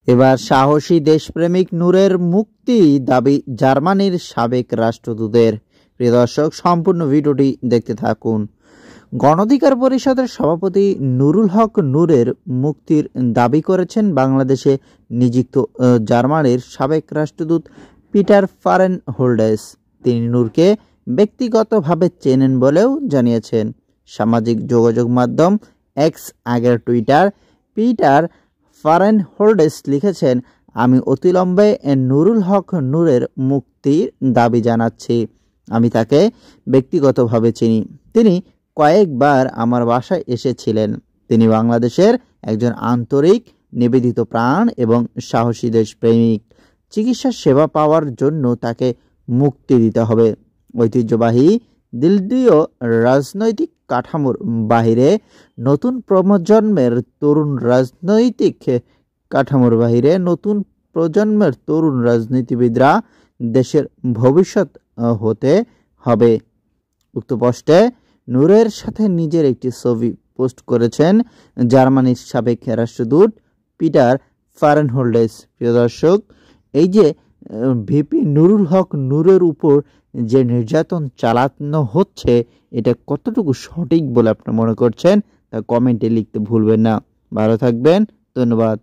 এবার সাহসী দেশপ্রেমিক নূরের মুক্তি দাবি জার্মানির সাবেক রাষ্ট্রদূতের। প্রিয় দর্শক, সম্পূর্ণ ভিডিওটি দেখতে থাকুন। গণঅধিকার পরিষদের সভাপতি নুরুল হক নূরের মুক্তির দাবি করেছেন বাংলাদেশে নিযুক্ত জার্মানির সাবেক রাষ্ট্রদূত পিটার ফারেনহোল্ডেস। তিনি নূরকে ব্যক্তিগতভাবে চেনেন বলেও জানিয়েছেন। সামাজিক যোগাযোগ মাধ্যম এক্স, আগের টুইটার, পিটার ফারেনহোল্ডেস লিখেছেন, আমি অতিলম্বে নুরুল হক নূরের মুক্তির দাবি জানাচ্ছি। আমি তাকে ব্যক্তিগতভাবে চিনি। তিনি কয়েকবার আমার বাসায় এসেছিলেন। তিনি বাংলাদেশের একজন আন্তরিক, নিবেদিত প্রাণ এবং সাহসী দেশপ্রেমিক। চিকিৎসা সেবা পাওয়ার জন্য তাকে মুক্তি দিতে হবে। ঐতিহ্যবাহী দিল্লীয় রাজনৈতিক কাঠামোর বাহিরে নতুন প্রজন্মের তরুণ রাজনীতিবিদরা দেশের ভবিষ্যৎ হতে হবে। উক্ত পোস্টে নূরের সাথে নিজের একটি ছবি পোস্ট করেছেন জার্মানির সাবেক রাষ্ট্রদূত পিটার ফারেনহোল্ডেস। প্রিয় দর্শক, এই যে ভিপি নুরুল হক নূরের উপর যে নির্যাতন চালানো হচ্ছে, এটা কতটুকু সঠিক বলে আপনি মনে করছেন তা কমেন্টে লিখতে ভুলবেন না। ভালো থাকবেন, ধন্যবাদ।